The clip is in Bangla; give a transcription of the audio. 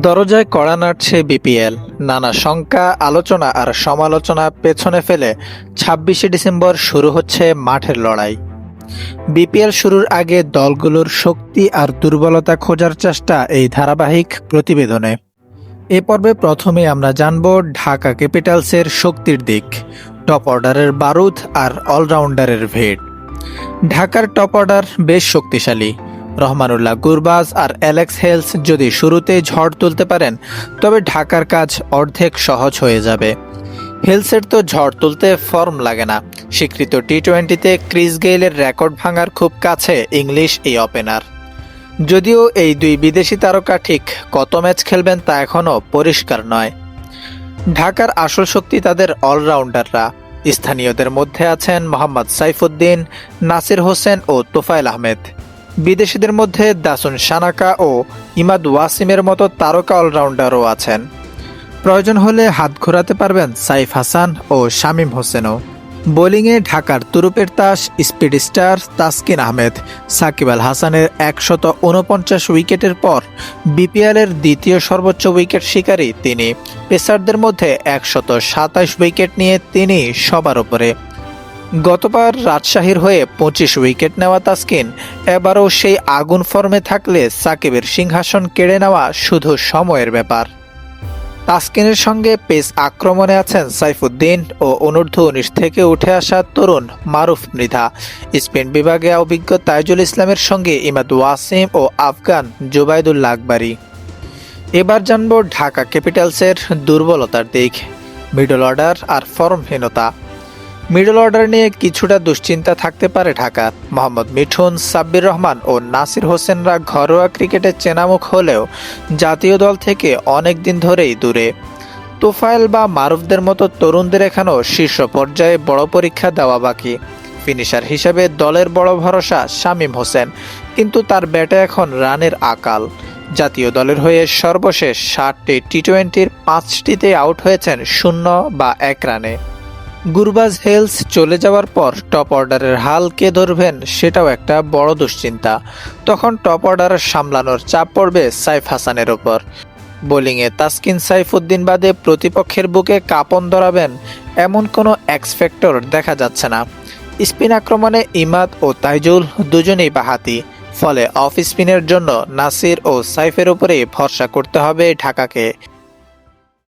দরজায় কড়া নাড়ছে বিপিএল। নানা শঙ্কা, আলোচনা আর সমালোচনা পেছনে ফেলে ২৬শে ডিসেম্বর শুরু হচ্ছে মাঠের লড়াই। বিপিএল শুরুর আগে দলগুলোর শক্তি আর দুর্বলতা খোঁজার চেষ্টা এই ধারাবাহিক প্রতিবেদনে। এ পর্বে প্রথমে আমরা জানব ঢাকা ক্যাপিটালসের শক্তির দিক, টপ অর্ডারের বারুদ আর অলরাউন্ডারের ভিড়। ঢাকার টপ অর্ডার বেশ শক্তিশালী। রহমানুল্লাহ গুরবাজ আর অ্যালেক্স হেলস যদি শুরুতেই ঝড় তুলতে পারেন, তবে ঢাকার কাজ অর্ধেক সহজ হয়ে যাবে। হেলসের তো ঝড় তুলতে ফর্ম লাগে না। স্বীকৃত টি-20তে ক্রিস গেইলের রেকর্ড ভাঙার খুব কাছে ইংলিশ এই ওপেনার। যদিও এই দুই বিদেশি তারকা ঠিক কত ম্যাচ খেলবেন তা এখনও পরিষ্কার নয়। ঢাকার আসল শক্তি তাদের অলরাউন্ডাররা। স্থানীয়দের মধ্যে আছেন মোহাম্মদ সাইফুদ্দিন, নাসির হোসেন ও তোফায়েল আহমেদ। বিদেশিদের মধ্যে দাসুন সানাকা ও ইমাদ ওয়াসিমের মতো তারকা অলরাউন্ডারও আছেন। প্রয়োজন হলে হাত ঘোরাতে পারবেন সাইফ হাসান ও শামীম হোসেনও। বোলিংয়ে ঢাকার তুরুপের তাস স্পিড স্টার তাসকিন আহমেদ। সাকিব আল হাসানের ১৪৯ উইকেটের পর বিপিএলের দ্বিতীয় সর্বোচ্চ উইকেট শিকারী তিনি। পেসারদের মধ্যে ১২৭ উইকেট নিয়ে তিনি সবার ওপরে। গতবার রাজশাহীর হয়ে ২৫ উইকেট নেওয়া তাসকিন এবারও সেই আগুন ফর্মে থাকলে সাকিবের সিংহাসন কেড়ে নেওয়া শুধু সময়ের ব্যাপার। তাসকিনের সঙ্গে পেস আক্রমণে আছেন সাইফুদ্দিন ও অনূর্ধ্ব-১৯ থেকে উঠে আসা তরুণ মারুফ মৃধা। স্পিন বিভাগে অভিজ্ঞ তাইজুল ইসলামের সঙ্গে ইমাদ ওয়াসিম ও আফগান জুবাইদুল্লাহ আকবরী। এবার জানব ঢাকা ক্যাপিটালসের দুর্বলতার দিক, মিডল অর্ডার আর ফর্মহীনতা। মিডল অর্ডার নিয়ে কিছুটা দুশ্চিন্তা থাকতে পারে ঢাকার। মোহাম্মদ মিঠুন, সাব্বির রহমান ও নাসির হোসেনরা ঘরোয়া ক্রিকেটে চেনামুখ হলেও জাতীয় দল থেকে অনেক দিন ধরেই দূরে। তোফায়েল বা মারুফদের মতো তরুণদের এখনও শীর্ষ পর্যায়ে বড় পরীক্ষা দেওয়া বাকি। ফিনিশার হিসেবে দলের বড় ভরসা শামীম হোসেন, কিন্তু তার ব্যাটে এখন রানের আকাল। জাতীয় দলের হয়ে সর্বশেষ ৬০টি টি-20-র ৫টিতে আউট হয়েছেন ০ বা ১ রানে। গুরবাজ হেলস চলে যাওয়ার পর টপ অর্ডারের হাল কে ধরবেন সেটাও একটা বড় দুশ্চিন্তা। তখন টপ অর্ডার সামলানোর চাপ পড়বে সাইফ হাসানের ওপর। বোলিংয়ে তাসকিন সাইফুদ্দিন বাদে প্রতিপক্ষের বুকে কাঁপন ধরাবেন এমন কোনো এক্স ফ্যাক্টর দেখা যাচ্ছে না। স্পিন আক্রমণে ইমাদ ও তাইজুল দুজনেই বাহাতি, ফলে অফ স্পিনের জন্য নাসির ও সাইফের উপরেই ভরসা করতে হবে ঢাকাকে।